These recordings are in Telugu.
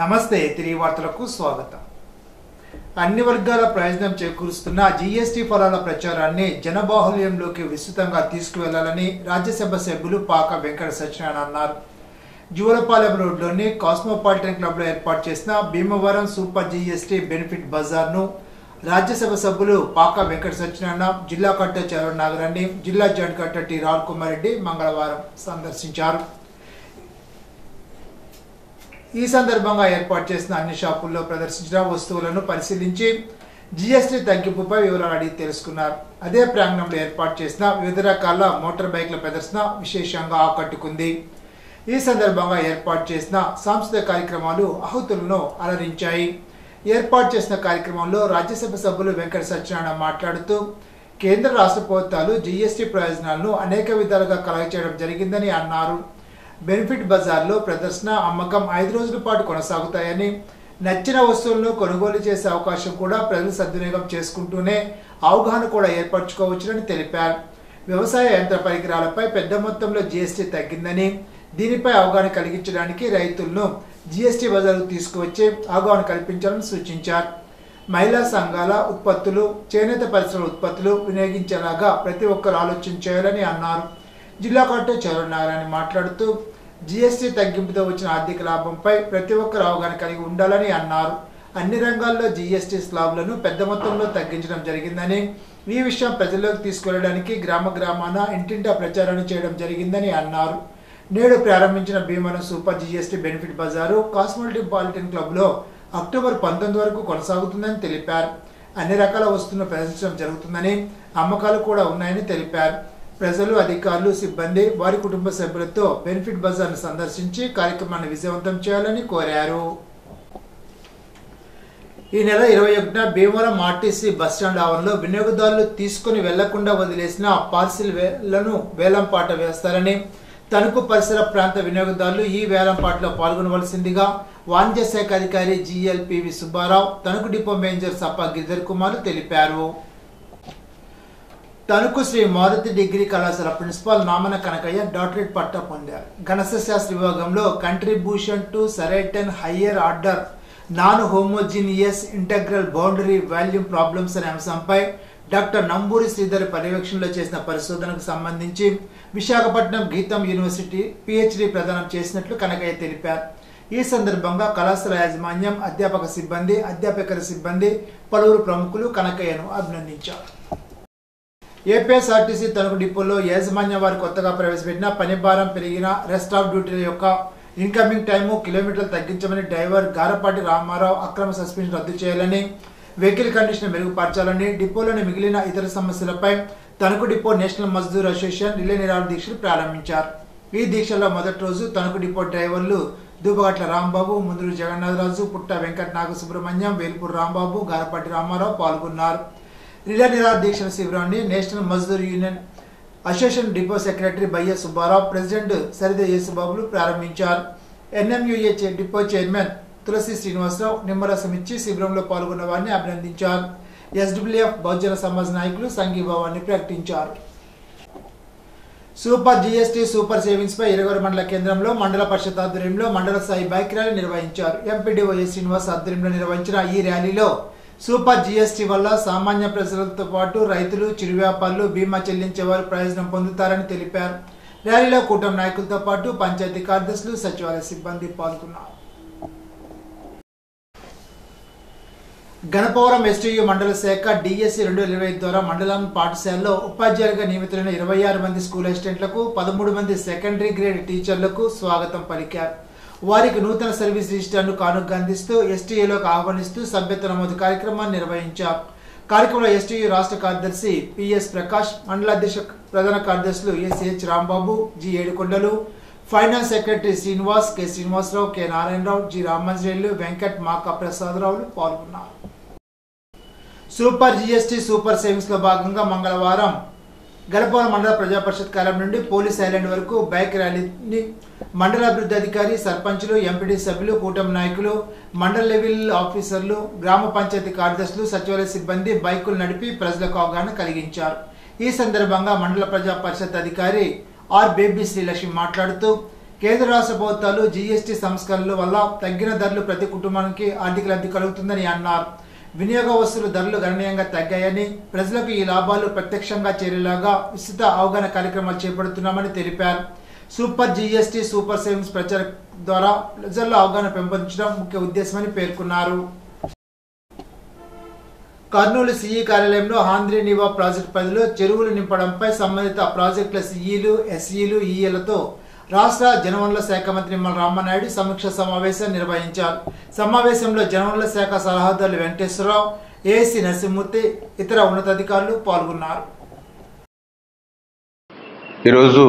నమస్తే తిరిగి వార్తలకు స్వాగతం. అన్ని వర్గాల ప్రయోజనం చేకూరుస్తున్న జీఎస్టీ ఫలాల ప్రచారాన్ని జనబాహుల్యంలోకి విస్తృతంగా తీసుకువెళ్లాలని రాజ్యసభ సభ్యులు పాక వెంకట సత్యనారాయణ అన్నారు. జూలపాలెం రోడ్లోని కాస్మోపాలిటన్ క్లబ్లో ఏర్పాటు చేసిన భీమవరం సూపర్ జీఎస్టీ బెనిఫిట్ బజార్ను రాజ్యసభ సభ్యులు పాక వెంకట సత్యనారాయణ, జిల్లా కలెక్టర్ చరవణ నాగరాణి, జిల్లా జాయింట్ కలెక్టర్ టి రాల్ కుమార్ రెడ్డి మంగళవారం సందర్శించారు. ఈ సందర్భంగా ఏర్పాటు చేసిన అన్ని షాపుల్లో ప్రదర్శించిన వస్తువులను పరిశీలించి జీఎస్టీ తగ్గింపుపై వివరాలు అడిగి తెలుసుకున్నారు. అదే ప్రాంగణంలో ఏర్పాటు చేసిన వివిధ రకాల మోటార్ బైక్ల ప్రదర్శన విశేషంగా ఆకట్టుకుంది. ఈ సందర్భంగా ఏర్పాటు చేసిన సాంస్కృతిక కార్యక్రమాలు ఆహుతులను అలరించాయి. ఏర్పాటు చేసిన కార్యక్రమంలో రాజ్యసభ సభ్యులు వెంకట సత్యనారాయణ మాట్లాడుతూ కేంద్ర రాష్ట్ర ప్రభుత్వాలు జీఎస్టీ ప్రయోజనాలను అనేక విధాలుగా కలగచేయడం జరిగిందని అన్నారు. బెనిఫిట్ బజార్లో ప్రదర్శన, అమ్మకం 5 రోజుల పాటు కొనసాగుతాయని, నచ్చిన వస్తువులను కొనుగోలు చేసే అవకాశం కూడా ప్రజలు సద్వినియోగం చేసుకుంటూనే అవగాహన కూడా ఏర్పరచుకోవచ్చునని తెలిపారు. వ్యవసాయ యంత్ర పరికరాలపై పెద్ద మొత్తంలో జీఎస్టీ తగ్గిందని, దీనిపై అవగాహన కలిగించడానికి రైతులను జీఎస్టీ బజార్కు తీసుకువచ్చి అవగాహన కల్పించాలని సూచించారు. మహిళా సంఘాల ఉత్పత్తులు, చేనేత పరిశ్రమల ఉత్పత్తులు వినియోగించేలాగా ప్రతి ఒక్కరు ఆలోచన చేయాలని అన్నారు. జిల్లా కలెక్టర్ చరవణ నాగరాణి మాట్లాడుతూ జీఎస్టీ తగ్గింపుతో వచ్చిన ఆర్థిక లాభంపై ప్రతి ఒక్కరు అవగాహన కలిగి ఉండాలని అన్నారు. అన్ని రంగాల్లో జీఎస్టీ స్లాబ్లను పెద్ద మొత్తంలో తగ్గించడం జరిగిందని, ఈ విషయం ప్రజల్లోకి తీసుకెళ్లడానికి గ్రామాన ఇంటింటా ప్రచారాన్ని చేయడం జరిగిందని అన్నారు. నేడు ప్రారంభించిన భీమవరం సూపర్ జీఎస్టీ బెనిఫిట్ బజారు కాస్మోపాలిటన్ క్లబ్లో అక్టోబర్ 19 వరకు కొనసాగుతుందని తెలిపారు. అన్ని రకాల వస్తువులను ప్రదర్శించడం జరుగుతుందని, అమ్మకాలు కూడా ఉన్నాయని తెలిపారు. ప్రజలు, అధికారులు, సిబ్బంది, వారి కుటుంబ సభ్యులతో బెనిఫిట్ బజార్ను సందర్శించి కార్యక్రమాన్ని విజయవంతం చేయాలని కోరారు. ఈ నెల 21న భీమవరం ఆర్టీసీ బస్టాండ్ ఆవరణలో వినియోగదారులు తీసుకుని వెళ్లకుండా వదిలేసిన పార్సిల్లను వేలంపాట వేస్తారని, తణుకు పరిసర ప్రాంత వినియోగదారులు ఈ వేలంపాటలో పాల్గొనవలసిందిగా వాణిజ్య శాఖ అధికారి జిఎల్పివి సుబ్బారావు, తణుకు డిపో మేనేజర్ సప్ప గిరిధర్ కుమార్ తెలిపారు. తణుకు శ్రీ మారుతి డిగ్రీ కళాశాల ప్రిన్సిపాల్ నామన కనకయ్య డాక్టరేట్ పట్టా పొందారు. గణితశాస్త్ర విభాగంలో contribution to certain higher order non homogeneous integral boundary volume problems అనే అంశంపై డాక్టర్ నంబూరి శ్రీధర్ పర్యవేక్షణలో చేసిన పరిశోధనకు సంబంధించి విశాఖపట్నం గీతం యూనివర్సిటీ పిహెచ్డి ప్రదానం చేసినట్లు కనకయ్య తెలిపారు. ఈ సందర్భంగా కళాశాల యాజమాన్యం, అధ్యాపక సిబ్బంది, అధ్యాపకేతర సిబ్బంది, పలువురు ప్రముఖులు కనకయ్యను అభినందించారు. ఏపీఎస్ఆర్టీసీ తణుకు డిపోలో యాజమాన్యం వారు కొత్తగా ప్రవేశపెట్టిన పని భారం పెరిగిన రెస్ట్ ఆఫ్ డ్యూటీల యొక్క ఇన్కమింగ్ టైము కిలోమీటర్లు తగ్గించమని, డ్రైవర్ గారపాటి రామారావు అక్రమ సస్పెన్షన్ రద్దు చేయాలని, వెహికల్ కండిషన్ మెరుగుపరచాలని, డిపోలోని మిగిలిన ఇతర సమస్యలపై Tanuku depot national Mazdoor association relay నిరాహార దీక్షలు ప్రారంభించారు. ఈ దీక్షలో మొదటి రోజు తణుకు డిపో డ్రైవర్లు దూబగట్ల రాంబాబు, ముందూరు జగన్నాథరాజు, పుట్ట వెంకట నాగసుబ్రహ్మణ్యం, వేల్పూర్ రాంబాబు, గారపాటి రామారావు పాల్గొన్నారు. రిలే నిరాహార దీక్షల శిబిరాన్ని national Mazdoor union association depot secretary Bayya Subbarao, president సరిద యేసుబాబులు ప్రారంభించారు. NMUA depot chairman Tulasi Srinivasarao నిమ్మరసం ఇచ్చి శిబిరంలో పాల్గొన్న వారిని అభినందించారు. ఎస్డబ్ల్యూఎఫ్ బహుజన సమాజ్ నాయకులు సంఘీభావాన్ని ప్రకటించారు. సూపర్ జీఎస్టీ సూపర్ సేవింగ్స్ పై ఇరగూరు మండల కేంద్రంలో మండల పరిషత్ ఆధ్వర్యంలో మండల స్థాయి బైక్ ర్యాలీ నిర్వహించారు. ఎంపీడీఓ శ్రీనివాస్ ఆధ్వర్యంలో నిర్వహించిన ఈ ర్యాలీలో సూపర్ జీఎస్టీ వల్ల సామాన్య ప్రజలతో పాటు రైతులు, చిరు వ్యాపారులు, బీమా చెల్లించే వారు ప్రయోజనం పొందుతారని తెలిపారు. ర్యాలీలో కూటమి నాయకులతో పాటు పంచాయతీ కార్యదర్శులు, సచివాలయ సిబ్బంది పాల్గొన్నారు. గణపవరం ఎస్టీయూ మండల శాఖ డిఎస్సి 2025 ద్వారా మండలం పాఠశాలలో ఉపాధ్యాయులుగా నియమితులైన 26 మంది స్కూల్ అసిస్టెంట్లకు, 13 మంది సెకండరీ గ్రేడ్ టీచర్లకు స్వాగతం పలికారు. వారికి నూతన సర్వీస్ రిజిస్టర్ను కానుకగా అందిస్తూ ఎస్టీయూలోకి ఆహ్వానిస్తూ సభ్యత్వ నమోదు కార్యక్రమాన్ని నిర్వహించారు. కార్యక్రమంలో ఎస్టీయూ రాష్ట్ర కార్యదర్శి పిఎస్ ప్రకాష్, మండల అధ్యక్ష ప్రధాన కార్యదర్శులు S H Rambabu, G Yedukondalu, finance secretary Srinivas, K Srinivasarao, K Narayanarao, G Ramanjaneyulu, Venkat, Maka ప్రసాదరావులు పాల్గొన్నారు. సూపర్ జీఎస్టీ సూపర్ సేవింగ్స్ లో భాగంగా మంగళవారం గణపవరం మండల ప్రజా పరిషత్ కార్యాలయం నుండి పోలీస్ ఐలాండ్ వరకు బైక్ ర్యాలీని మండల అభివృద్ధి అధికారి, సర్పంచులు, ఎంపీడీ సభ్యులు, కూటమి నాయకులు, మండల లెవెల్ ఆఫీసర్లు, గ్రామ పంచాయతీ కార్యదర్శులు, సచివాలయ సిబ్బంది బైకులు నడిపి ప్రజలకు అవగాహన కలిగించారు. ఈ సందర్భంగా మండల ప్రజా పరిషత్ అధికారి ఆర్ బేబీ శ్రీలక్ష్మి మాట్లాడుతూ కేంద్ర రాష్ట్ర ప్రభుత్వాలు జీఎస్టీ సంస్కరణల వల్ల తగ్గిన ధరలు ప్రతి కుటుంబానికి ఆర్థిక లబ్ధి కలుగుతుందని అన్నారు. వినియోగ వస్తువుల ధరలు గణనీయంగా తగ్గాయని, ప్రజలకు ఈ లాభాలు ప్రత్యక్షంగా చేరేలాగా విస్తృత అవగాహన కార్యక్రమాలు చేపడుతున్నామని తెలిపారు. సూపర్ జీఎస్టీ సూపర్ సేవింగ్స్ ప్రచారం ద్వారా ప్రజల్లో అవగాహన పెంపొందించడం ముఖ్య ఉద్దేశమని పేర్కొన్నారు. కర్నూలు సిఈ కార్యాలయంలో ఆంధ్రీ నివా ప్రాజెక్టు పరిధిలో చెరువులు నింపడంపై సంబంధిత ప్రాజెక్టుల సిఈలు, ఎస్ఈలు, ఈఏలతో రాష్ట్ర జలవనరుల శాఖ మంత్రి నిమ్మల రామానాయుడు సమీక్ష సమావేశం నిర్వహించారు. సమావేశంలో జలవనరుల శాఖ సలహాదారులు వెంకటేశ్వరరావు, ఏఎస్సీ నరసింహమూర్తి, ఇతర ఉన్నతాధికారులు పాల్గొన్నారు. ఈరోజు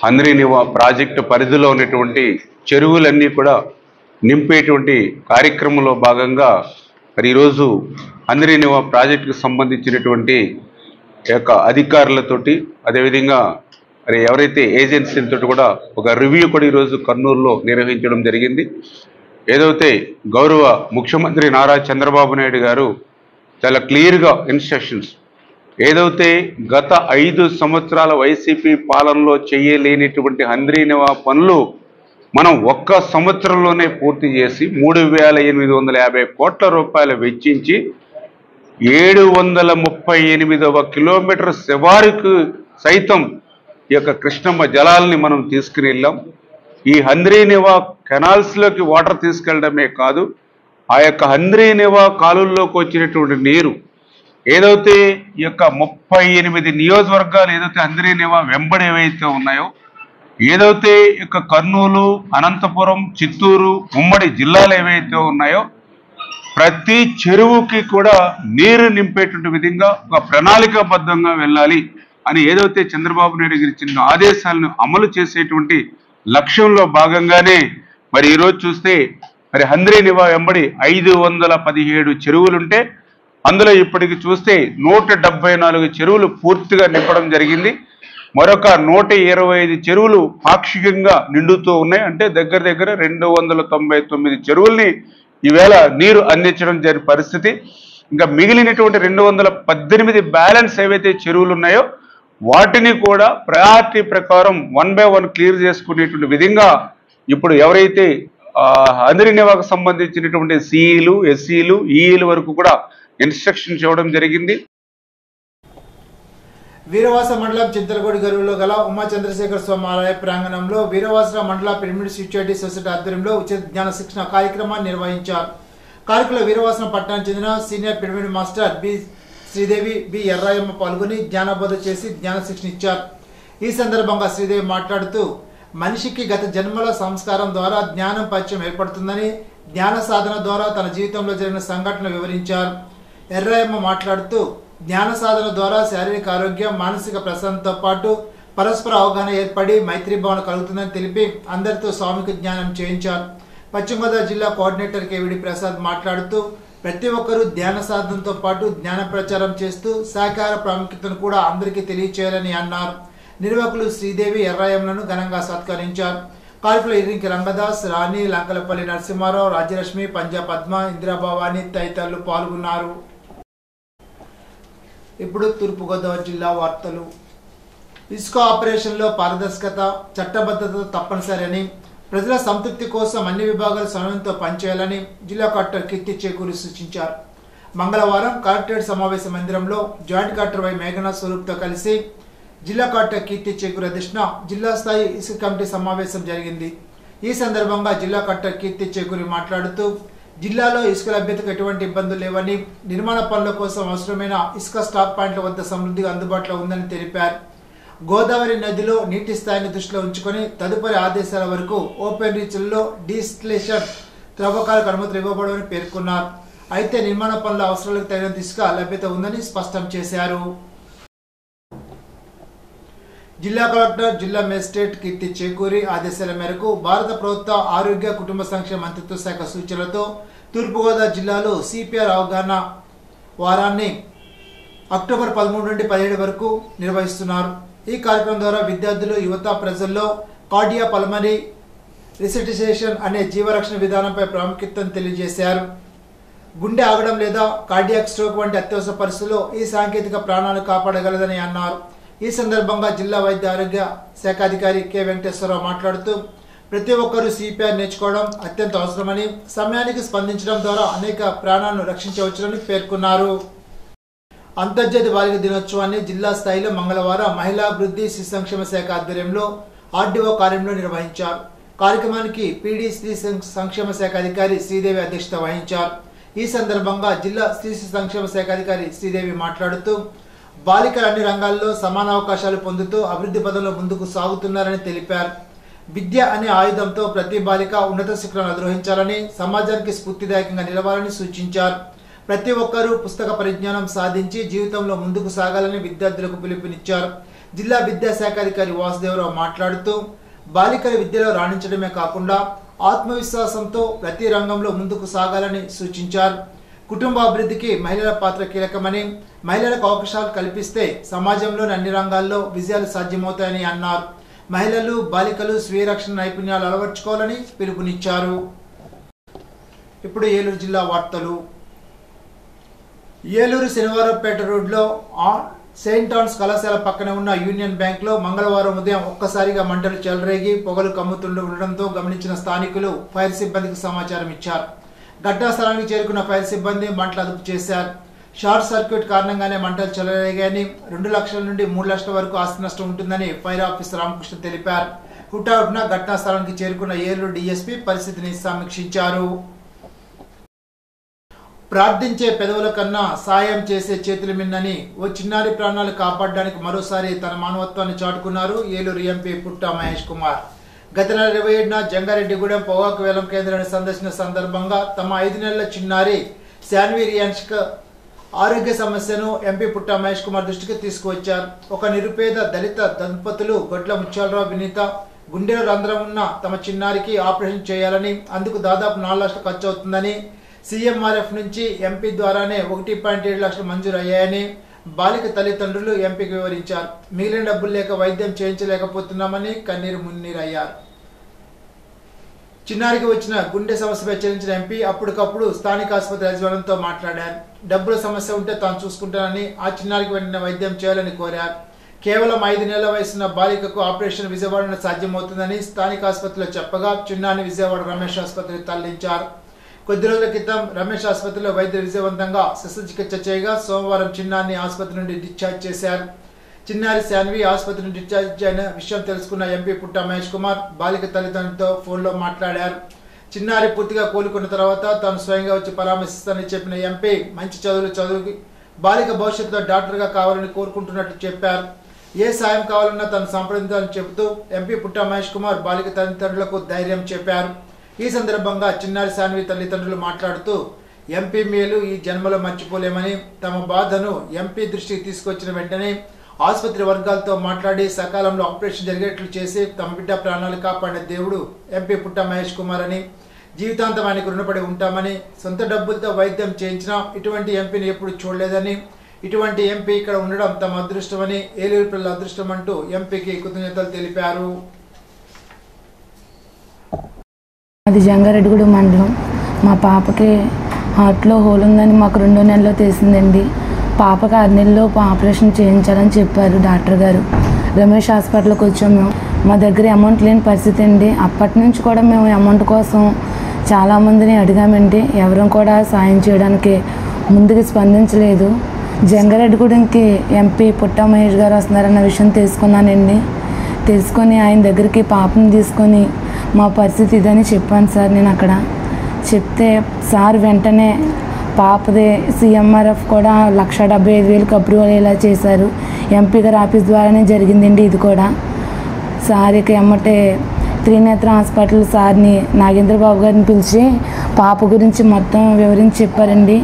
ఆంధ్రీ నివా ప్రాజెక్టు పరిధిలో ఉన్నటువంటి చెరువులన్నీ కూడా నింపేటువంటి కార్యక్రమంలో భాగంగా మరి ఈరోజు ఆంధ్రీ నివా ప్రాజెక్టుకు సంబంధించినటువంటి యొక్క అధికారులతోటి, అదేవిధంగా మరి ఎవరైతే ఏజెన్సీలతో కూడా ఒక రివ్యూ కూడా ఈరోజు కర్నూలులో నిర్వహించడం జరిగింది. ఏదైతే గౌరవ ముఖ్యమంత్రి నారా చంద్రబాబు నాయుడు గారు చాలా క్లియర్గా ఇన్స్ట్రక్షన్స్, ఏదైతే గత 5 సంవత్సరాల వైసీపీ పాలనలో చేయలేనిటువంటి ఆంధ్రీ నివా పనులు మనం ఒక్క సంవత్సరంలోనే పూర్తి చేసి 3,850 కోట్ల రూపాయలు వెచ్చించి 738వ కిలోమీటర్ శివారుకు సైతం ఈ యొక్క కృష్ణమ్మ జలాలని మనం తీసుకుని వెళ్ళాం. ఈ ఆంధ్రీ నివా కెనాల్స్లోకి వాటర్ తీసుకెళ్లడమే కాదు, ఆ యొక్క ఆంధ్రీ నివా కాలువల్లోకి వచ్చినటువంటి నీరు ఏదైతే ఈ యొక్క 38 నియోజకవర్గాలు ఏదైతే ఆంధ్రీ నివా వెంబడి ఏవైతే ఉన్నాయో, ఏదైతే ఇక కర్నూలు, అనంతపురం, చిత్తూరు ఉమ్మడి జిల్లాలు ఏవైతే ఉన్నాయో ప్రతి చెరువుకి కూడా నీరు నింపేటువంటి విధంగా ఒక ప్రణాళికాబద్ధంగా వెళ్ళాలి అని ఏదైతే చంద్రబాబు నాయుడు గారు ఇచ్చిన ఆదేశాలను అమలు చేసేటువంటి లక్ష్యంలో భాగంగానే మరి ఈరోజు చూస్తే మరి ఆంధ్రీ నివా వెంబడి 517 చెరువులుంటే అందులో ఇప్పటికి చూస్తే 174 చెరువులు పూర్తిగా నింపడం జరిగింది. మరొక 125 చెరువులు పాక్షికంగా నిండుతూ ఉన్నాయి. అంటే దగ్గర దగ్గర 299 చెరువుల్ని ఈవేళ నీరు అందించడం జరిగిన పరిస్థితి. ఇంకా మిగిలినటువంటి 218 బ్యాలెన్స్ ఏవైతే చెరువులు ఉన్నాయో వాటిని కూడా ప్రయారిటీ ప్రకారం 1 by 1 క్లియర్ చేసుకునేటువంటి విధంగా ఇప్పుడు ఎవరైతే ఆంధ్రీ నివాకు సంబంధించినటువంటి సిఈలు, ఎస్ఈలు, ఈఈలు వరకు కూడా ఇన్స్ట్రక్షన్స్ ఇవ్వడం జరిగింది. వీరవాస మండలం చింతలగూడి గరువులో గల ఉమా చంద్రశేఖర స్వామి ఆలయ ప్రాంగణంలో వీరవాస మండల పిరమిడ్ స్పిరిచువాలిటీ సొసైటీ ఆధ్వర్యంలో ఉచిత జ్ఞాన శిక్షణ కార్యక్రమాన్ని నిర్వహించారు. కార్యక్రమంలో వీరవాసన పట్టణానికి చెందిన senior pyramid master B Sridevi, B Errayamma పాల్గొని జ్ఞానబోధ చేసి జ్ఞాన శిక్షణ ఇచ్చారు. ఈ సందర్భంగా శ్రీదేవి మాట్లాడుతూ మనిషికి గత జన్మల సంస్కారం ద్వారా జ్ఞానం పరిచయం ఏర్పడుతుందని, జ్ఞాన సాధన ద్వారా తన జీవితంలో జరిగిన సంఘటనలు వివరించారు. ఎర్రాయమ్మ మాట్లాడుతూ జ్ఞాన సాధన ద్వారా శారీరక ఆరోగ్యం, మానసిక ప్రశాంతతో పాటు పరస్పర అవగాహన ఏర్పడి మైత్రి భావన కలుగుతుందని తెలిపి అందరితో స్వామికి జ్ఞానం చేయించారు. పశ్చిమ గోదావరి జిల్లా కోఆర్డినేటర్ కేవిడి ప్రసాద్ మాట్లాడుతూ ప్రతి ఒక్కరూ ధ్యాన సాధనతో పాటు జ్ఞాన ప్రచారం చేస్తూ శాకాహార ప్రాముఖ్యతను కూడా అందరికీ తెలియచేయాలని అన్నారు. నిర్వాహకులు శ్రీదేవి, ఎర్రాయమ్మలను ఘనంగా సత్కరించారు. కార్యక్రమంలో ఇరింకి రంగదాస్, రాణి, లంకలపల్లి నరసింహారావు, రాజ్యలక్ష్మి, పంజా పద్మ, ఇందిరాభవాని తదితరులు పాల్గొన్నారు. ఇప్పుడు తూర్పుగోదావరి జిల్లా వార్తలు. ఇసుక ఆపరేషన్లో పారదర్శకత, చట్టబద్ధత తప్పనిసరి అని, ప్రజల సంతృప్తి కోసం అన్ని విభాగాలు సమన్వయంతో పనిచేయాలని జిల్లా కలెక్టర్ కీర్తి చేకూరి సూచించారు. మంగళవారం కలెక్టరేట్ సమావేశ మందిరంలో జాయింట్ కలెక్టర్ వై మేఘనా స్వరూప్తో కలిసి జిల్లా కలెక్టర్ కీర్తి చేకూరి అధ్యక్షతన జిల్లా స్థాయి ఇసుక కమిటీ సమావేశం జరిగింది. ఈ సందర్భంగా జిల్లా కలెక్టర్ కీర్తి చేకూరి మాట్లాడుతూ జిల్లాలో ఇసుక లభ్యతకు ఎటువంటి ఇబ్బందులు లేవని, నిర్మాణ పనుల కోసం అవసరమైన ఇసుక స్టాక్ పాయింట్ల వద్ద సమృద్ధిగా అందుబాటులో ఉందని తెలిపారు. గోదావరి నదిలో నీటి స్థాయిని దృష్టిలో ఉంచుకొని తదుపరి ఆదేశాల వరకు ఓపెన్ రీచ్లలో డీస్టిలేషన్ త్రవ్వకాలకు అనుమతులు ఇవ్వబడమని పేర్కొన్నారు. అయితే నిర్మాణ పనుల అవసరాలకు తగినంత ఇసుక లభ్యత ఉందని స్పష్టం చేశారు. జిల్లా కలెక్టర్, జిల్లా మేజిస్ట్రేట్ కీర్తి చేకూరి ఆదేశాల మేరకు భారత ప్రభుత్వ ఆరోగ్య కుటుంబ సంక్షేమ మంత్రిత్వ శాఖ సూచనలతో తూర్పుగోదావరి జిల్లాలో సిపిఆర్ అవగాహన వారాన్ని అక్టోబర్ 13 నుండి 17 వరకు నిర్వహిస్తున్నారు. ఈ కార్యక్రమం ద్వారా విద్యార్థులు, యువత ప్రజల్లో కార్డియా పల్మనరీ రిసెటిసేషన్ అనే జీవరక్షణ విధానంపై ప్రాముఖ్యతను తెలియజేశారు. గుండె ఆగడం లేదా కార్డియాక్ స్ట్రోక్ వంటి అత్యవసర పరిస్థితుల్లో ఈ సాంకేతిక ప్రాణాలు కాపాడగలదని అన్నారు. ఈ సందర్భంగా జిల్లా వైద్య ఆరోగ్య శాఖ అధికారి కె వెంకటేశ్వరరావు మాట్లాడుతూ ప్రతి ఒక్కరూ సిపిఆర్ నేర్చుకోవడం అత్యంత అవసరమని, సమయానికి స్పందించడం ద్వారా అనేక ప్రాణాలను రక్షించవచ్చునని పేర్కొన్నారు. అంతర్జాతీయ బాలిక దినోత్సవాన్ని జిల్లా స్థాయిలో మంగళవారం మహిళా అభివృద్ధి శిశు సంక్షేమ శాఖ ఆధ్వర్యంలో ఆర్డీఓ కార్యాలయంలో నిర్వహించారు. కార్యక్రమానికి పీడీ స్త్రీ సంక్షేమ శాఖ అధికారి శ్రీదేవి అధ్యక్షత వహించారు. ఈ సందర్భంగా జిల్లా స్త్రీ శిశు సంక్షేమ శాఖ అధికారి శ్రీదేవి మాట్లాడుతూ బాలికలు అన్ని రంగాల్లో సమాన అవకాశాలు పొందుతూ అభివృద్ధి పదంలో ముందుకు సాగుతున్నారని తెలిపారు. విద్య అనే ఆయుధంతో ప్రతి బాలిక ఉన్నత శిఖరాలను అధిరోహించాలని, సమాజానికి స్ఫూర్తిదాయకంగా నిలవాలని సూచించారు. ప్రతి ఒక్కరూ పుస్తక పరిజ్ఞానం సాధించి జీవితంలో ముందుకు సాగాలని విద్యార్థులకు పిలుపునిచ్చారు. జిల్లా విద్యాశాఖ అధికారి వాసుదేవరావు మాట్లాడుతూ బాలికల విద్యలో రాణించడమే కాకుండా ఆత్మవిశ్వాసంతో ప్రతి రంగంలో ముందుకు సాగాలని సూచించారు. కుటుంబ అభివృద్ధికి మహిళల పాత్ర కీలకమని, మహిళలకు అవకాశాలు కల్పిస్తే సమాజంలోని అన్ని రంగాల్లో విజయాలు సాధ్యమవుతాయని అన్నారు. మహిళలు, బాలికలు స్వీయ రక్షణ నైపుణ్యాలు అలవర్చుకోవాలని పిలుపునిచ్చారు. ఇప్పుడు ఏలూరు జిల్లా వార్తలు. ఏలూరు శనివారంపేట రోడ్లో సెయింట్ ఆన్స్ కళాశాల పక్కన ఉన్న యూనియన్ బ్యాంక్ లో మంగళవారం ఉదయం ఒక్కసారిగా మంటలు చెలరేగి పొగలు కమ్ముతుండడంతో గమనించిన స్థానికులు ఫైర్ సిబ్బందికి సమాచారం ఇచ్చారు. ఘటనా స్థలానికి చేరుకున్న ఫైర్ సిబ్బంది మంటలు అదుపు చేశారు. షార్ట్ సర్క్యూట్ కారణంగానే మంటలు చెలరేగాయని, 2 లక్షల నుండి 3 లక్షల వరకు ఆస్తి నష్టం ఉంటుందని ఫైర్ ఆఫీసర్ రామకృష్ణ తెలిపారు. హుటాహుటిన ఘటనా స్థలానికి చేరుకున్న ఏలూరు డీఎస్పీ పరిస్థితిని సమీక్షించారు. ప్రార్థించే పెదవుల కన్నా సాయం చేసే చేతులు మిన్నని ఓ చిన్నారి ప్రాణాలు కాపాడడానికి మరోసారి తన మానవత్వాన్ని చాటుకున్నారు ఏలూరు ఎంపీ పుట్టా మహేష్ కుమార్. గత నెల 27న జంగారెడ్డిగూడెం పొగాకు వేలం కేంద్రాన్ని సందర్శించిన సందర్భంగా తమ 5 నెలల చిన్నారి శాన్వి రియాన్షిక ఆరోగ్య సమస్యను ఎంపీ పుట్టా మహేష్ కుమార్ దృష్టికి తీసుకువచ్చారు. ఒక నిరుపేద దళిత దంపతులు గొడ్ల ముత్యాలరావు వినీత గుండెలో రంధ్రం ఉన్న తమ చిన్నారికి ఆపరేషన్ చేయాలని, అందుకు దాదాపు 4 లక్షలు ఖర్చు అవుతుందని, సీఎంఆర్ఎఫ్ నుంచి ఎంపీ ద్వారానే 1.7 లక్షలు మంజూరు అయ్యాయని బాలిక తల్లిదండ్రులు ఎంపీకి వివరించారు. మిగిలిన డబ్బులు లేక వైద్యం చేయించలేకపోతున్నామని కన్నీరు మున్నీరయ్యారు. చిన్నారికి వచ్చిన గుండె సమస్యపై చర్చించిన ఎంపీ అప్పటికప్పుడు స్థానిక ఆసుపత్రి యాజమాన్యంతో మాట్లాడారు. డబ్బుల సమస్య ఉంటే తాను చూసుకుంటానని, ఆ చిన్నారికి వెంటనే వైద్యం చేయాలని కోరారు. కేవలం 5 నెలల వయసున్న బాలికకు ఆపరేషన్ విజయవాడలో సాధ్యమవుతుందని స్థానిక ఆసుపత్రిలో చెప్పగా చిన్నారిని విజయవాడ రమేష్ ఆసుపత్రికి తరలించారు. కొద్ది రోజుల క్రితం రమేష్ ఆసుపత్రిలో వైద్యులు విజయవంతంగా శస్త్రచికిత్స చేయగా సోమవారం చిన్నారిని ఆసుపత్రి నుండి డిశ్చార్జ్ చేశారు. చిన్నారి శాన్వి ఆసుపత్రి నుండి డిశ్చార్జ్ అయిన విషయం తెలుసుకున్న ఎంపీ పుట్టా మహేష్ కుమార్ బాలిక తల్లిదండ్రులతో ఫోన్లో మాట్లాడారు. చిన్నారి పూర్తిగా కోలుకున్న తర్వాత తాను స్వయంగా వచ్చి పరామర్శిస్తానని చెప్పిన ఎంపీ మంచి చదువులు చదివి బాలిక భవిష్యత్తులో డాక్టర్గా కావాలని కోరుకుంటున్నట్లు చెప్పారు. ఏ సాయం కావాలన్నా తను సంప్రదించాలని చెబుతూ ఎంపీ పుట్టా మహేష్ కుమార్ బాలిక తల్లిదండ్రులకు ధైర్యం చెప్పారు. ఈ సందర్భంగా చిన్నారి శాన్వి తల్లిదండ్రులు మాట్లాడుతూ ఎంపీ మేలు ఈ జన్మలో మర్చిపోలేమని, తమ బాధను ఎంపీ దృష్టికి తీసుకొచ్చిన వెంటనే ఆసుపత్రి వర్గాలతో మాట్లాడి సకాలంలో ఆపరేషన్ జరిగేట్లు చేసి తమ బిడ్డ ప్రాణాలు కాపాడిన దేవుడు ఎంపీ పుట్టా మహేష్ కుమార్ అని, జీవితాంతం ఆయనకు రుణపడి ఉంటామని, సొంత డబ్బులతో వైద్యం చేయించినా ఇటువంటి ఎంపీని ఎప్పుడు చూడలేదని, ఇటువంటి ఎంపీ ఇక్కడ ఉండడం తమ అదృష్టమని, ఏలూరు ప్రజల అదృష్టం అంటూ ఎంపీకి కృతజ్ఞతలు తెలిపారు. అది జంగారెడ్డిగూడెం మండలం. మా పాపకి హార్ట్లో హోల్ ఉందని మాకు 2 నెలల్లో తెలిసిందండి. పాపకి 6 నెలల్లో ఆపరేషన్ చేయించాలని చెప్పారు డాక్టర్ గారు. రమేష్ హాస్పిటల్కి వచ్చాము. మా దగ్గర అమౌంట్ లేని పరిస్థితి అండి. అప్పటి నుంచి కూడా మేము అమౌంట్ కోసం చాలామందిని అడిగామండి. ఎవరు కూడా సాయం చేయడానికి ముందుకు స్పందించలేదు. జంగారెడ్డిగూడెంకి ఎంపీ పుట్టా మహేష్ గారు వస్తున్నారన్న విషయం తెలుసుకున్నానండి. తెలుసుకొని ఆయన దగ్గరికి పాపని తీసుకొని మా పరిస్థితి ఇదని చెప్పాను సార్. నేను అక్కడ చెప్తే సార్ వెంటనే పాపదే సీఎంఆర్ఎఫ్ కూడా 1,75,000 అప్రూవల్ అయ్యేలా చేశారు. ఎంపీ గారి ఆఫీస్ ద్వారానే జరిగిందండి ఇది కూడా. సార్కి ఎమ్మటే త్రినేత్ర హాస్పిటల్ సార్ని నాగేంద్రబాబు గారిని పిలిచి పాప గురించి మొత్తం వివరించి చెప్పారండి.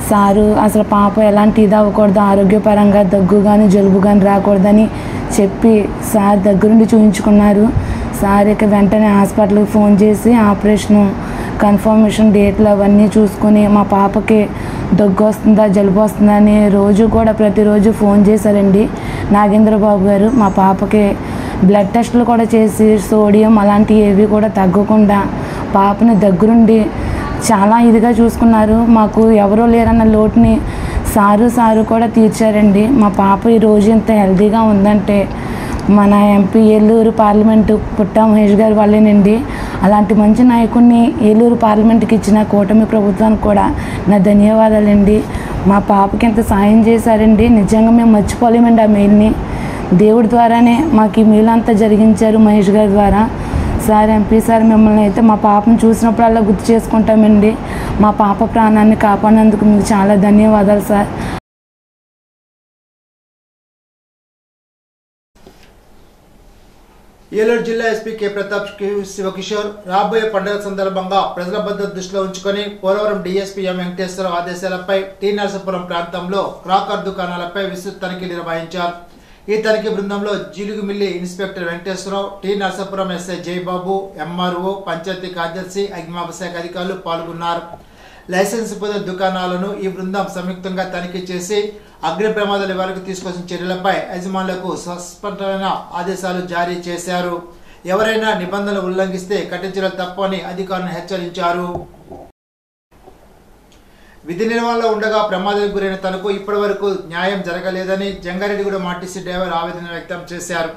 సారు అసలు పాప ఎలాంటి ఇది అవ్వకూడదు, ఆరోగ్యపరంగా దగ్గు కానీ జలుబు కానీ రాకూడదని చెప్పి సార్ దగ్గరుండి చూపించుకున్నారు. సార్ ఇక వెంటనే హాస్పిటల్కి ఫోన్ చేసి ఆపరేషను కన్ఫర్మేషన్ డేట్లు అవన్నీ చూసుకొని మా పాపకి దగ్గు వస్తుందా జలుబు వస్తుందా అని రోజు కూడా ప్రతిరోజు ఫోన్ చేశారండి నాగేంద్రబాబు గారు. మా పాపకి బ్లడ్ టెస్టులు కూడా చేసి సోడియం అలాంటివి ఏవి కూడా తగ్గకుండా పాపని దగ్గరుండి చాలా ఇదిగా చూసుకున్నారు. మాకు ఎవరో లేరన్న లోటుని సారు కూడా తీర్చారండి. మా పాప ఈరోజు ఇంత హెల్తీగా ఉందంటే మన ఎంపీ ఏలూరు పార్లమెంటు పుట్టా మహేష్ గారు వాళ్ళేనండి. అలాంటి మంచి నాయకుడిని ఏలూరు పార్లమెంటుకి ఇచ్చిన కూటమి ప్రభుత్వానికి కూడా నా ధన్యవాదాలండి. మా పాపకి ఎంత సాయం చేశారండి, నిజంగా మేము మర్చిపోలేమండి ఆ మెయిల్ని. దేవుడి ద్వారానే మాకు ఈ మెయిల్ అంతా జరిగించారు మహేష్ గారి ద్వారా. సార్ ఎంపీ సార్, మిమ్మల్ని అయితే మా పాపను చూసినప్పుడల్లా గుర్తు చేసుకుంటామండి. మా పాప ప్రాణాన్ని కాపాడినందుకు మీకు చాలా ధన్యవాదాలు సార్. ఏలూరు జిల్లా ఎస్పీ కె ప్రతాప్ శివకిషోర్ రాబోయే పండుగ సందర్భంగా ప్రజల భద్రత దృష్టిలో ఉంచుకొని పోలవరం డీఎస్పీ ఎం వెంకటేశ్వరరావు ఆదేశాలపై టీ నరసాపురం ప్రాంతంలో క్రాకర్ దుకాణాలపై విస్తృత తనిఖీ నిర్వహించారు. ఈ తనిఖీ బృందంలో Jeelugumilli inspector Venkateswararao, T Narasapuram SI Jayababu, MRO, panchayat కార్యదర్శి, అగ్నిమాపక శాఖ అధికారులు పాల్గొన్నారు. లైసెన్స్ పొందిన దుకాణాలను ఈ బృందం సంయుక్తంగా తనిఖీ చేసి అగ్ని ప్రమాదాల నివారణకు తీసుకొచ్చిన చర్యలపై యజమానులకు స్పష్టమైన ఆదేశాలు జారీ చేశారు. ఎవరైనా నిబంధనలు ఉల్లంఘిస్తే కఠిన చర్యలు తప్పని అధికారులను హెచ్చరించారు. విధి నిర్వహణలో ఉండగా ప్రమాదానికి గురైన తనకు ఇప్పటి వరకు న్యాయం జరగలేదని జంగారెడ్డిగూడెం ఆర్టీసీ డ్రైవర్ ఆవేదన వ్యక్తం చేశారు.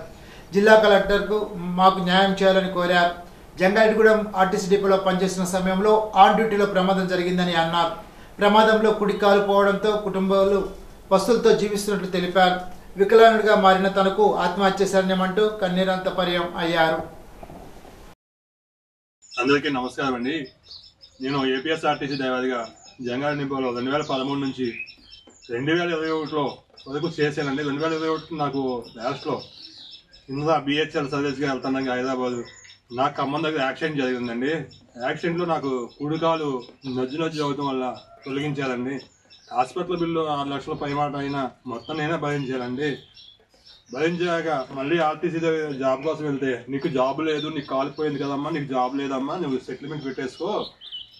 జిల్లా కలెక్టర్కు మాకు న్యాయం చేయాలని కోరారు. జంగారెడ్డిగూడెం ఆర్టీసీ డిపోలో పనిచేస్తున్న సమయంలో ఆన్ డ్యూటీలో ప్రమాదం జరిగిందని అన్నారు. ప్రమాదంలో కుడి కాలు పోవడంతో కుటుంబాలు పస్తులతో జీవిస్తున్నట్లు తెలిపారు. వికలాంగుడిగా మారిన తనకు ఆత్మహత్య శరణ్యమంటూ కన్నీరంతపర్యం అయ్యారు. అందరికీ నమస్కారం అండి. నేను ఏపీఎస్ఆర్టీసీ డ్రైవర్గా జంగారెడ్డి డిపోలో 2013 నుంచి 2021లో వరకు చేశానండి. 2021 నాకు లాస్ట్లో ఇందులో బిహెచ్ఎల్ సర్వీస్గా వెళ్తున్నాను హైదరాబాద్. నాకు ఖమ్మం దగ్గర యాక్సిడెంట్ జరిగిందండి. యాక్సిడెంట్లో నాకు కుడికాలు నొజ్జు అవడం వల్ల తొలగించాలండి. హాస్పిటల్ బిల్లు 6 లక్షల పైమాట అయినా మొత్తం నేనే భరించానండి. భరించాక మళ్ళీ ఆర్టీసీ జాబ్ కోసం వెళ్తే నీకు జాబ్ లేదు, నీకు కాలిపోయింది కదమ్మా, నీకు జాబ్ లేదమ్మా, నువ్వు సెటిల్మెంట్ పెట్టేసుకో,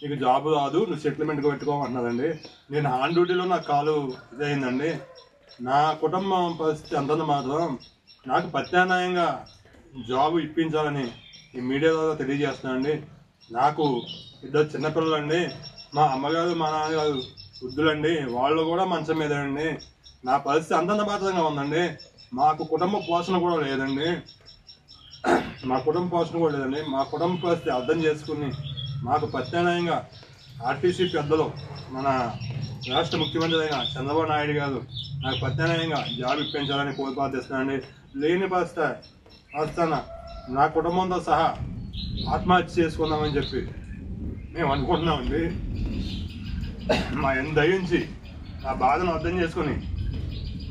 నీకు జాబ్ రాదు, నువ్వు సెటిల్మెంట్ పెట్టుకోమంటున్నారండి. నేను ఆన్ డ్యూటీలో నాకు కాలు ఇదైందండి. నా కుటుంబం పరిస్థితి అంతంత మాత్రం నాకు ప్రత్యామ్నాయంగా జాబ్ ఇప్పించాలని ఈ మీడియా ద్వారా తెలియజేస్తున్నానండి. నాకు 2 చిన్నపిల్లలండి. మా అమ్మగారు మా నాన్నగారు వృద్ధులండి, వాళ్ళు కూడా మంచం మీద అండి. నా పరిస్థితి అంతంత మాత్రంగా ఉందండి. మాకు కుటుంబ పోషణ కూడా లేదండి. మా కుటుంబ పరిస్థితి అర్థం చేసుకుని మాకు ప్రత్యామ్నాయంగా ఆర్టీసీ పెద్దలు మన రాష్ట్ర ముఖ్యమంత్రి అయిన చంద్రబాబు నాయుడు గారు నాకు ప్రత్యామ్నాయంగా జాబ్ ఇప్పించాలని కోరుపాటిస్తున్నానండి. లేని పరిస్థితి నా కుటుంబంతో సహా ఆత్మహత్య చేసుకుందామని చెప్పి మేము అనుకుంటున్నామండి. మా దయించి నా బాధను అర్థం చేసుకుని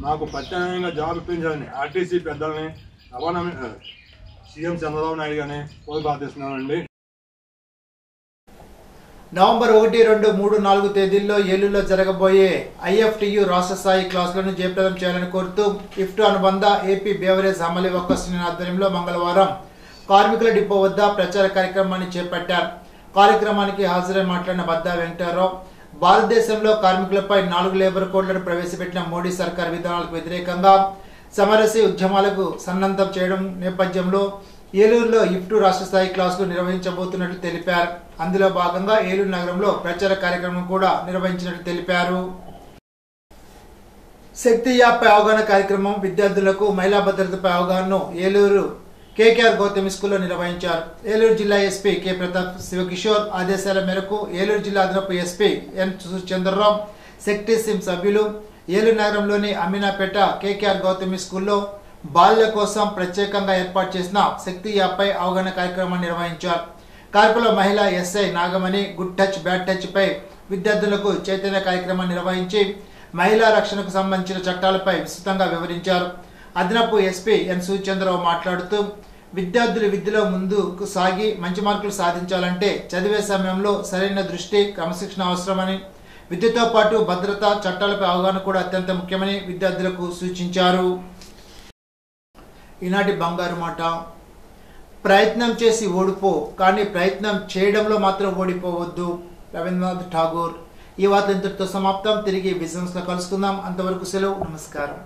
మాకు ప్రత్యామ్నాయంగా జాబ్ ఇప్పించాలని ఆర్టీసీ పెద్దల్ని రవాణా సీఎం చంద్రబాబు నాయుడు గారిని కోరుపాటిస్తున్నామండి. నవంబర్ 1, 2, 3, 4 తేదీల్లో ఏలూరులో జరగబోయే IFTU రాష్ట్ర స్థాయి క్లాసులను జయప్రదం చేయాలని కోరుతూ ఇఫ్టు అనుబంధ ఏపీ బేవరేజ్ అమలు వర్కర్స్ యూనియన్ ఆధ్వర్యంలో మంగళవారం కార్మికుల డిపో వద్ద ప్రచార కార్యక్రమాన్ని చేపట్టారు. కార్యక్రమానికి హాజరై మాట్లాడిన బద్దా వెంకటరావు, భారతదేశంలో కార్మికులపై 4 లేబర్ కోడ్లను ప్రవేశపెట్టిన మోడీ సర్కార్ విధానాలకు వ్యతిరేకంగా సమరసి ఉద్యమాలకు సన్నద్ధం చేయడం నేపథ్యంలో ఏలూరులో ఇఫ్టు రాష్ట్ర స్థాయి క్లాసులు నిర్వహించబోతున్నట్లు తెలిపారు. అందులో భాగంగా ఏలూరు నగరంలో ప్రచార కార్యక్రమం కూడా నిర్వహించినట్లు తెలిపారు. శక్తి యాప్పై అవగాహన కార్యక్రమం విద్యార్థులకు మహిళా భద్రతపై అవగాహనను ఏలూరు కేకేఆర్ గౌతమి స్కూల్లో నిర్వహించారు. ఏలూరు జిల్లా ఎస్పీ కె ప్రతాప్ శివకిషోర్ ఆదేశాల మేరకు ఏలూరు జిల్లా అదనపు ఎస్పీ ఎన్ చంద్రరావు, శక్తి సిమ్ సభ్యులు ఏలూరు నగరంలోని అమీనాపేట కేకేఆర్ గౌతమి స్కూల్లో బాలుల కోసం ప్రత్యేకంగా ఏర్పాటు చేసిన శక్తి యాప్పై అవగాహన కార్యక్రమాన్ని నిర్వహించారు. కార్యక్రమంలో మహిళా SI Nagamani good touch bad touch పై విద్యార్థులకు చైతన్య కార్యక్రమాన్ని నిర్వహించి మహిళా రక్షణకు సంబంధించిన చట్టాలపై విస్తృతంగా వివరించారు. అదనపు ఎస్పీ ఎన్ సూర్యచంద్రరావు మాట్లాడుతూ విద్యార్థులు విద్యలో ముందుకు సాగి మంచి మార్కులు సాధించాలంటే చదివే సమయంలో సరైన దృష్టి, క్రమశిక్షణ అవసరమని, విద్యతో పాటు భద్రత చట్టాలపై అవగాహన కూడా అత్యంత ముఖ్యమని విద్యార్థులకు సూచించారు. ఈనాటి బంగారు మాట, ప్రయత్నం చేసి ఓడిపో కానీ ప్రయత్నం చేయడంలో మాత్రం ఓడిపోవద్దు. రవీంద్రనాథ్ ఠాగూర్. ఈ వార్తలు ఇంతటితో సమాప్తం. తిరిగి బిజినెస్ లో కలుసుకుందాం. అంతవరకు సెలవు. నమస్కారం.